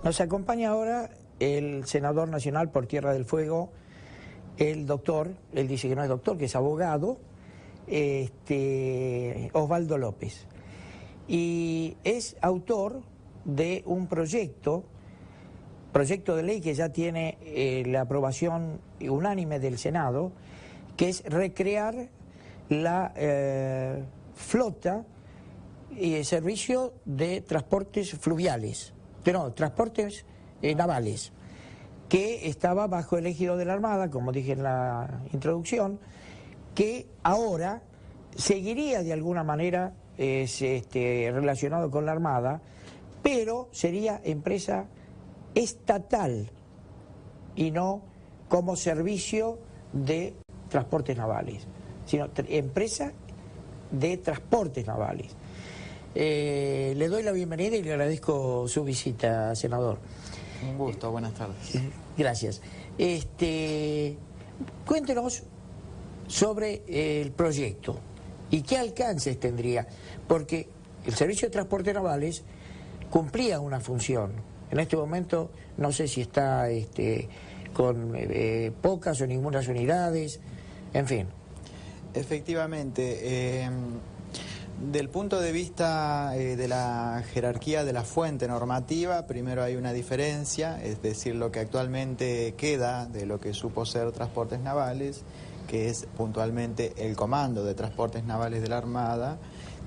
Nos acompaña ahora el senador nacional por Tierra del Fuego, el doctor, él dice que no es doctor, que es abogado, Osvaldo López. Y es autor de un proyecto de ley que ya tiene la aprobación unánime del Senado, que es recrear la flota y el servicio de transportes fluviales, transportes navales, que estaba bajo el ejido de la Armada, como dije en la introducción, que ahora seguiría de alguna manera relacionado con la Armada, pero sería empresa estatal y no como servicio de transportes navales, sino empresa de transportes navales. Le doy la bienvenida y le agradezco su visita, senador. Un gusto, buenas tardes. Gracias. Cuéntenos sobre el proyecto y qué alcances tendría, porque el servicio de transportes navales cumplía una función. En este momento no sé si está con pocas o ninguna unidades, en fin. Efectivamente, del punto de vista de la jerarquía de la fuente normativa, primero hay una diferencia, es decir, lo que actualmente queda de lo que supo ser transportes navales, que es puntualmente el Comando de Transportes Navales de la Armada,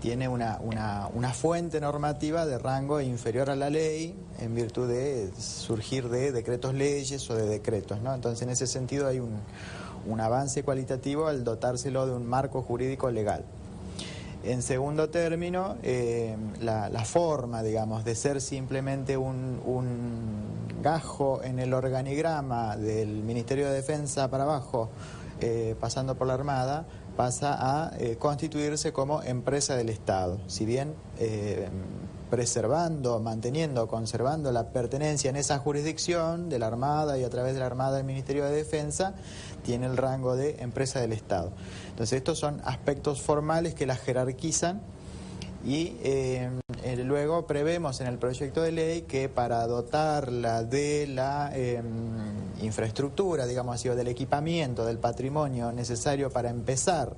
tiene una fuente normativa de rango inferior a la ley en virtud de surgir de decretos leyes o de decretos, ¿no? Entonces, en ese sentido hay un avance cualitativo al dotárselo de un marco jurídico legal. En segundo término, la forma, digamos, de ser simplemente un gajo en el organigrama del Ministerio de Defensa para abajo, pasando por la Armada, pasa a constituirse como empresa del Estado. Si bien preservando, manteniendo, conservando la pertenencia en esa jurisdicción de la Armada y a través de la Armada del Ministerio de Defensa, tiene el rango de empresa del Estado. Entonces estos son aspectos formales que la jerarquizan y luego prevemos en el proyecto de ley que para dotarla de la infraestructura, digamos así, o del equipamiento, del patrimonio necesario para empezar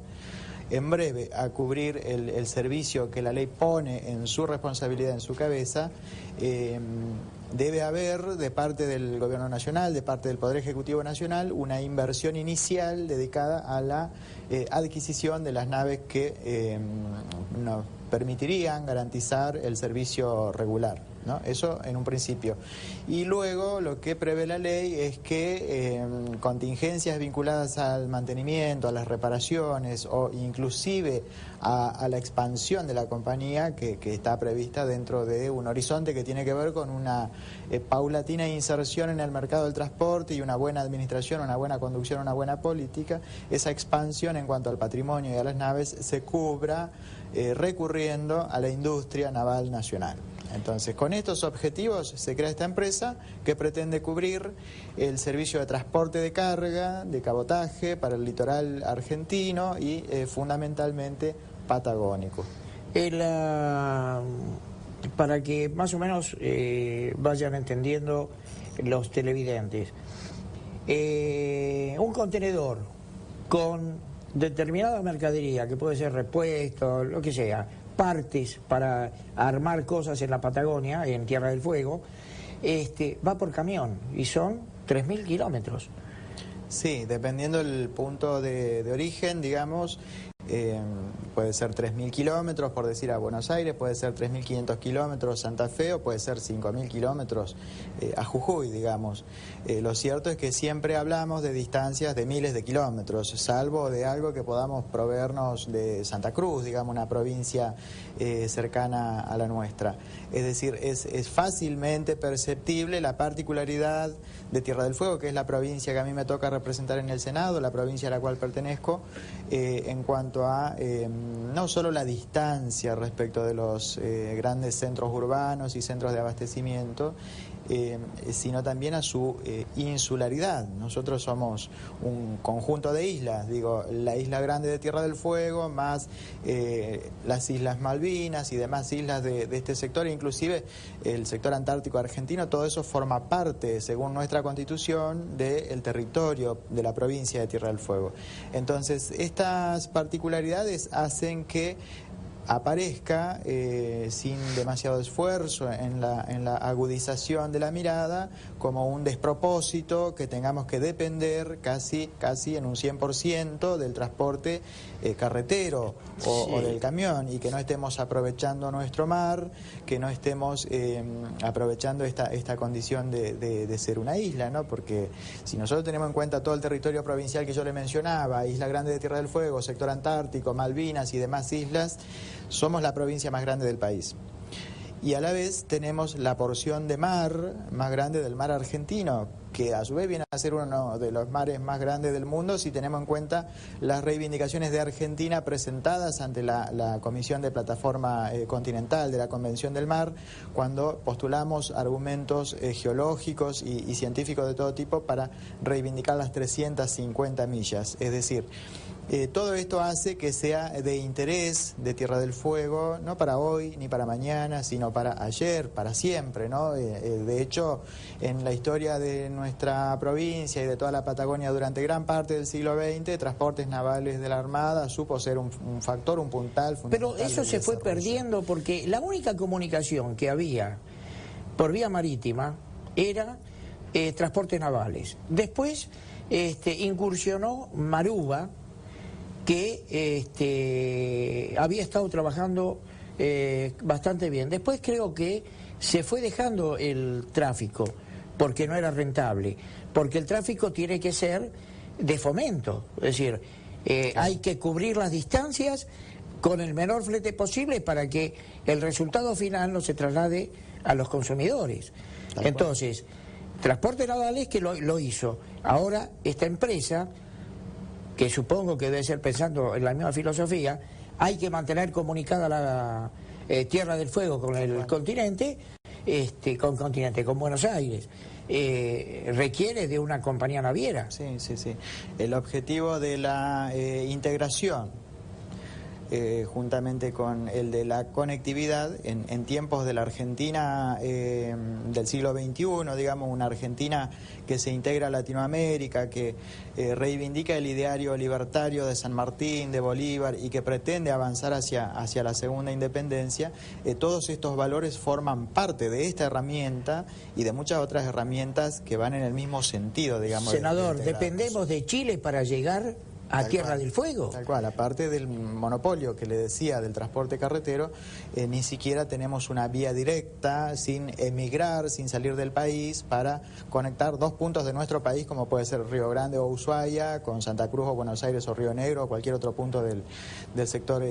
en breve a cubrir el servicio que la ley pone en su responsabilidad, en su cabeza, debe haber de parte del Gobierno Nacional, de parte del Poder Ejecutivo Nacional, una inversión inicial dedicada a la adquisición de las naves que nos permitirían garantizar el servicio regular, ¿no? Eso en un principio. Y luego lo que prevé la ley es que contingencias vinculadas al mantenimiento, a las reparaciones o inclusive a la expansión de la compañía que está prevista dentro de un horizonte que tiene que ver con una paulatina inserción en el mercado del transporte y una buena administración, una buena conducción, una buena política, esa expansión en cuanto al patrimonio y a las naves se cubra recurriendo a la industria naval nacional. Entonces, con estos objetivos se crea esta empresa que pretende cubrir el servicio de transporte de carga, de cabotaje para el litoral argentino y fundamentalmente patagónico. Para que más o menos vayan entendiendo los televidentes, un contenedor con determinada mercadería, que puede ser repuesto, lo que sea, partes para armar cosas en la Patagonia, en Tierra del Fuego, va por camión y son 3.000 kilómetros. Sí, dependiendo del punto de origen, digamos, puede ser 3.000 kilómetros, por decir, a Buenos Aires, puede ser 3.500 kilómetros Santa Fe o puede ser 5.000 kilómetros a Jujuy, digamos. Lo cierto es que siempre hablamos de distancias de miles de kilómetros, salvo de algo que podamos proveernos de Santa Cruz, digamos, una provincia cercana a la nuestra. Es decir, es fácilmente perceptible la particularidad de Tierra del Fuego, que es la provincia que a mí me toca representar en el Senado, la provincia a la cual pertenezco, en cuanto a no solo la distancia respecto de los grandes centros urbanos y centros de abastecimiento, sino también a su insularidad. Nosotros somos un conjunto de islas, digo, la isla grande de Tierra del Fuego, más las Islas Malvinas y demás islas de este sector, inclusive el sector antártico argentino, todo eso forma parte, según nuestra Constitución, del territorio de la provincia de Tierra del Fuego. Entonces, estas particularidades hacen que aparezca sin demasiado esfuerzo en la agudización de la mirada como un despropósito, que tengamos que depender casi en un 100% del transporte carretero o del camión, y que no estemos aprovechando nuestro mar, que no estemos aprovechando esta condición de ser una isla, ¿no? Porque si nosotros tenemos en cuenta todo el territorio provincial que yo le mencionaba, Isla Grande de Tierra del Fuego, sector antártico, Malvinas y demás islas, somos la provincia más grande del país. Y a la vez tenemos la porción de mar más grande del mar argentino, que a su vez viene a ser uno de los mares más grandes del mundo si tenemos en cuenta las reivindicaciones de Argentina presentadas ante la Comisión de Plataforma Continental de la Convención del Mar, cuando postulamos argumentos geológicos y científicos de todo tipo para reivindicar las 350 millas. Es decir, todo esto hace que sea de interés de Tierra del Fuego, no para hoy ni para mañana, sino para ayer, para siempre, ¿no? De hecho, en la historia de nuestra provincia y de toda la Patagonia durante gran parte del siglo XX, transportes navales de la Armada supo ser un factor, un puntal fundamental. Pero eso se fue perdiendo porque la única comunicación que había por vía marítima era transportes navales. Después incursionó Maruba, que había estado trabajando bastante bien. Después creo que se fue dejando el tráfico porque no era rentable, porque el tráfico tiene que ser de fomento, es decir, hay que cubrir las distancias con el menor flete posible para que el resultado final no se traslade a los consumidores. Entonces, Transporte Navales que lo hizo. Ahora esta empresa, que supongo que debe ser pensando en la misma filosofía, hay que mantener comunicada la Tierra del Fuego con el continente, con Buenos Aires. Requiere de una compañía naviera. Sí. El objetivo de la integración, juntamente con el de la conectividad, en tiempos de la Argentina del siglo XXI, digamos, una Argentina que se integra a Latinoamérica, que reivindica el ideario libertario de San Martín, de Bolívar, y que pretende avanzar hacia la segunda independencia, todos estos valores forman parte de esta herramienta y de muchas otras herramientas que van en el mismo sentido, digamos. Senador, dependemos de Chile para llegar a Tierra del Fuego. Tal cual, aparte del monopolio que le decía del transporte carretero, ni siquiera tenemos una vía directa, sin emigrar, sin salir del país, para conectar dos puntos de nuestro país, como puede ser Río Grande o Ushuaia, con Santa Cruz o Buenos Aires o Río Negro, o cualquier otro punto del sector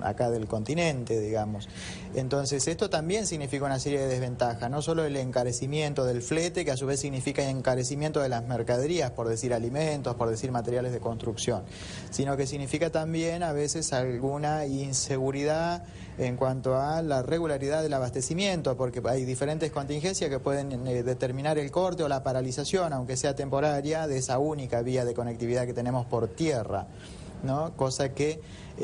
acá del continente, digamos. Entonces, esto también significa una serie de desventajas, no solo el encarecimiento del flete, que a su vez significa encarecimiento de las mercaderías, por decir alimentos, por decir materiales de construcción, sino que significa también a veces alguna inseguridad en cuanto a la regularidad del abastecimiento, porque hay diferentes contingencias que pueden determinar el corte o la paralización, aunque sea temporaria, de esa única vía de conectividad que tenemos por tierra, ¿no? Cosa que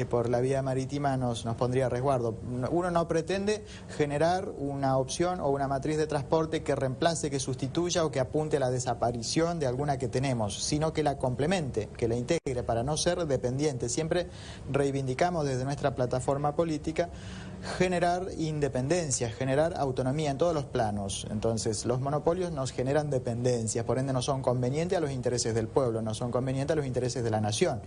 por la vía marítima nos pondría a resguardo. Uno no pretende generar una opción o una matriz de transporte que reemplace, que sustituya o que apunte a la desaparición de alguna que tenemos, sino que la complemente, que la integre para no ser dependiente. Siempre reivindicamos desde nuestra plataforma política generar independencia, generar autonomía en todos los planos. Entonces, los monopolios nos generan dependencias, por ende no son convenientes a los intereses del pueblo, no son convenientes a los intereses de la nación.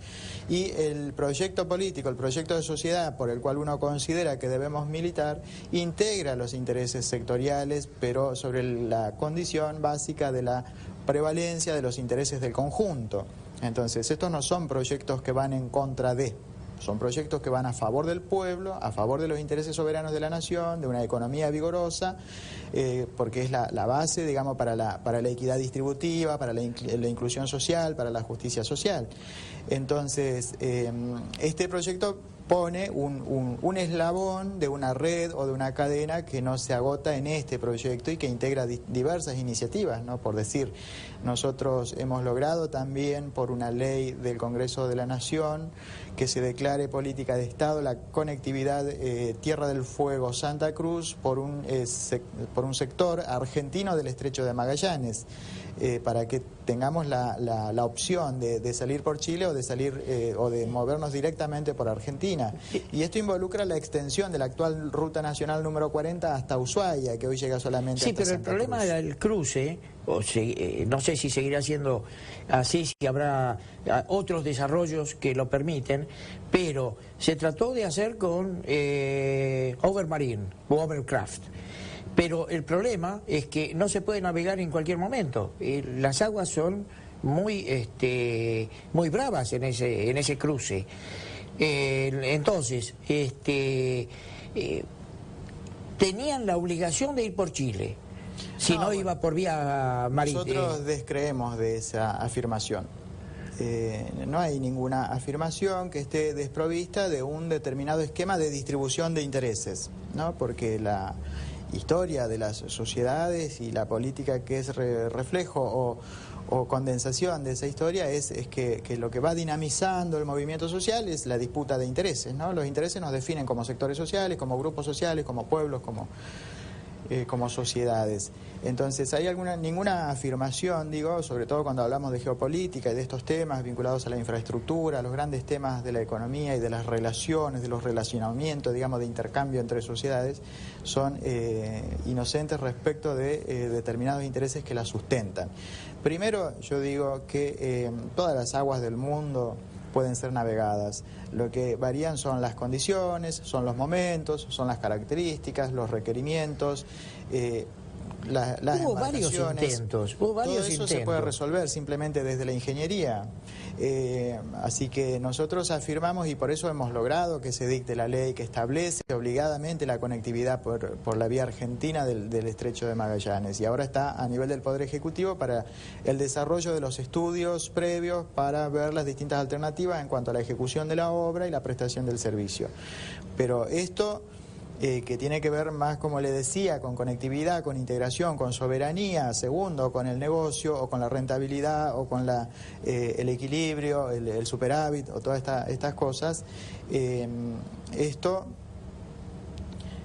Y el proyecto político, el proyecto de sociedad por el cual uno considera que debemos militar, integra los intereses sectoriales, pero sobre la condición básica de la prevalencia de los intereses del conjunto. Entonces, estos no son proyectos que van en contra de... Son proyectos que van a favor del pueblo, a favor de los intereses soberanos de la nación, de una economía vigorosa, porque es la base, digamos, para la equidad distributiva, para la inclusión social, para la justicia social. Entonces, este proyecto pone un eslabón de una red o de una cadena que no se agota en este proyecto y que integra diversas iniciativas, ¿no? Por decir, nosotros hemos logrado también por una ley del Congreso de la Nación que se declare política de Estado la conectividad Tierra del Fuego Santa Cruz por un sector argentino del Estrecho de Magallanes, para que tengamos la opción de salir por Chile o de salir o de movernos directamente por Argentina. Y esto involucra la extensión de la actual Ruta Nacional número 40 hasta Ushuaia, que hoy llega solamente hasta pero Santa el problema Cruz. del cruce, no sé si seguirá siendo así, si habrá otros desarrollos que lo permiten, pero se trató de hacer con Overmarine o Overcraft. Pero el problema es que no se puede navegar en cualquier momento. Las aguas son muy bravas en ese cruce. Entonces, tenían la obligación de ir por Chile, si no iba por vía marítima. Nosotros descreemos de esa afirmación. No hay ninguna afirmación que esté desprovista de un determinado esquema de distribución de intereses, ¿no? Porque la historia de las sociedades y la política que es reflejo o condensación de esa historia es que lo que va dinamizando el movimiento social es la disputa de intereses, ¿no? Los intereses nos definen como sectores sociales, como grupos sociales, como pueblos, como sociedades. Entonces, ¿hay ninguna afirmación, digo, sobre todo cuando hablamos de geopolítica y de estos temas vinculados a la infraestructura, a los grandes temas de la economía y de las relaciones, de los relacionamientos, digamos, de intercambio entre sociedades, son inocentes respecto de determinados intereses que las sustentan? Primero, yo digo que todas las aguas del mundo pueden ser navegadas. Lo que varían son las condiciones, son los momentos, son las características, los requerimientos, las hubo varios intentos. Todo eso se puede resolver simplemente desde la ingeniería. Así que nosotros afirmamos, y por eso hemos logrado que se dicte la ley que establece obligadamente la conectividad por la vía argentina del Estrecho de Magallanes, y ahora está a nivel del Poder Ejecutivo para el desarrollo de los estudios previos para ver las distintas alternativas en cuanto a la ejecución de la obra y la prestación del servicio. Pero esto que tiene que ver más, como le decía, con conectividad, con integración, con soberanía, segundo, con el negocio o con la rentabilidad o con el equilibrio, el superávit o todas estas cosas, esto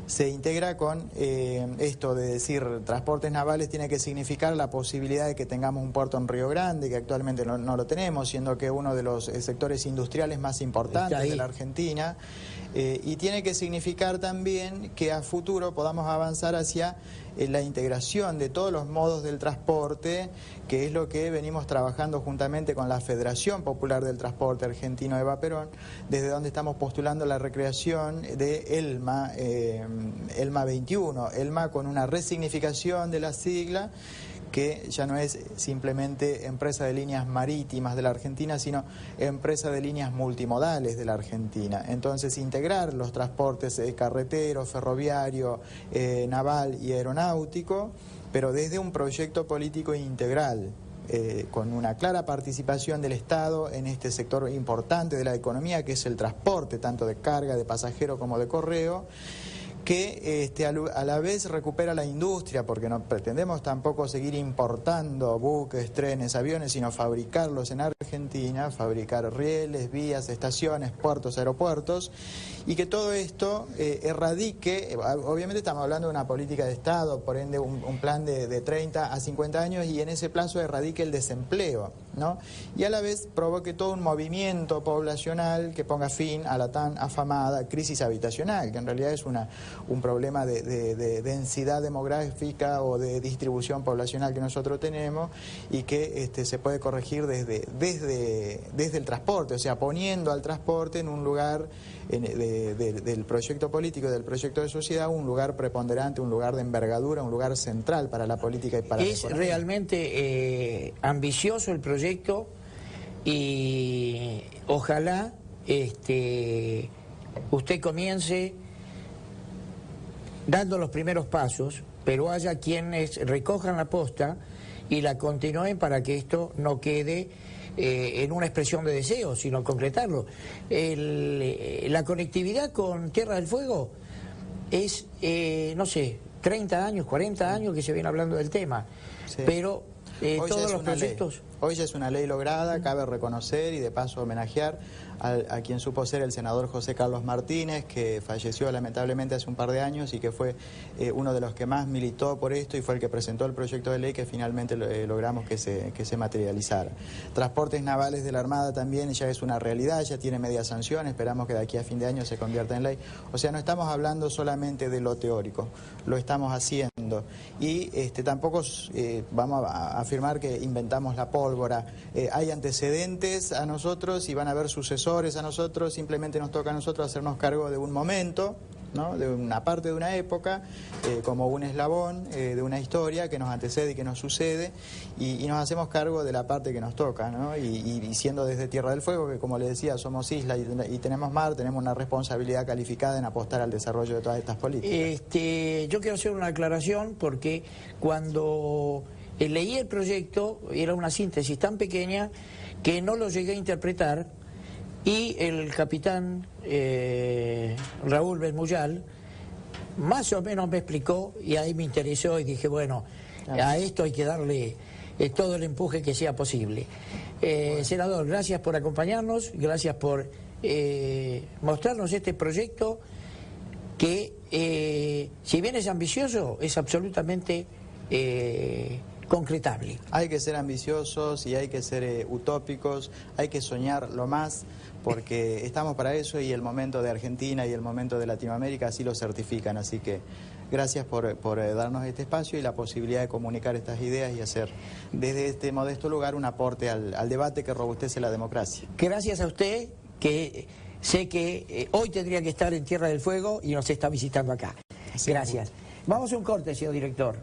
se integra con esto de decir transportes navales tiene que significar la posibilidad de que tengamos un puerto en Río Grande, que actualmente no lo tenemos, siendo que uno de los sectores industriales más importantes de la Argentina, y tiene que significar también que a futuro podamos avanzar hacia la integración de todos los modos del transporte, que es lo que venimos trabajando juntamente con la Federación Popular del Transporte Argentino, Eva Perón, desde donde estamos postulando la recreación de ELMA 21, ELMA con una resignificación de la sigla, que ya no es simplemente empresa de líneas marítimas de la Argentina, sino empresa de líneas multimodales de la Argentina. Entonces, integrar los transportes carretero, ferroviario, naval y aeronáutico, pero desde un proyecto político integral, con una clara participación del Estado en este sector importante de la economía, que es el transporte, tanto de carga, de pasajero como de correo, que a la vez recupera la industria, porque no pretendemos tampoco seguir importando buques, trenes, aviones, sino fabricarlos en Argentina, fabricar rieles, vías, estaciones, puertos, aeropuertos, y que todo esto erradique, obviamente estamos hablando de una política de Estado, por ende un plan de 30 a 50 años, y en ese plazo erradique el desempleo, ¿no? Y a la vez provoque todo un movimiento poblacional que ponga fin a la tan afamada crisis habitacional, que en realidad es un problema de densidad demográfica o de distribución poblacional que nosotros tenemos, y que se puede corregir desde el transporte, o sea, poniendo al transporte en un lugar del proyecto político, del proyecto de sociedad, un lugar preponderante, un lugar de envergadura, un lugar central para la política y para la economía. Es realmente ambicioso el proyecto, y ojalá usted comience dando los primeros pasos, pero haya quienes recojan la posta y la continúen para que esto no quede en una expresión de deseo, sino concretarlo. La conectividad con Tierra del Fuego es, no sé, 30 años, 40 años que se viene hablando del tema, sí. Pero todos los proyectos... Hoy ya es una ley lograda, cabe reconocer y de paso homenajear a quien supo ser el senador José Carlos Martínez, que falleció lamentablemente hace un par de años y que fue uno de los que más militó por esto y fue el que presentó el proyecto de ley que finalmente logramos que se materializara. Transportes navales de la Armada también ya es una realidad, ya tiene media sanción, esperamos que de aquí a fin de año se convierta en ley. O sea, no estamos hablando solamente de lo teórico, lo estamos haciendo. Y tampoco vamos a afirmar que inventamos la pólvora. Hay antecedentes a nosotros y van a haber sucesores a nosotros, simplemente nos toca a nosotros hacernos cargo de un momento, ¿no? De una parte de una época, como un eslabón de una historia que nos antecede y que nos sucede, y nos hacemos cargo de la parte que nos toca, ¿no? Y siendo desde Tierra del Fuego, que como les decía, somos isla y tenemos mar, tenemos una responsabilidad calificada en apostar al desarrollo de todas estas políticas. Yo quiero hacer una aclaración porque cuando leí el proyecto era una síntesis tan pequeña que no lo llegué a interpretar, y el capitán Raúl Belmuyal más o menos me explicó y ahí me interesó y dije, bueno, a esto hay que darle todo el empuje que sea posible. Senador, gracias por acompañarnos, gracias por mostrarnos este proyecto que si bien es ambicioso, es absolutamente concretable. Hay que ser ambiciosos y hay que ser utópicos, hay que soñar lo más, porque estamos para eso y el momento de Argentina y el momento de Latinoamérica así lo certifican. Así que gracias por darnos este espacio y la posibilidad de comunicar estas ideas y hacer desde este modesto lugar un aporte al debate que robustece la democracia. Gracias a usted, que sé que hoy tendría que estar en Tierra del Fuego y nos está visitando acá. Gracias. Vamos a un corte, señor director.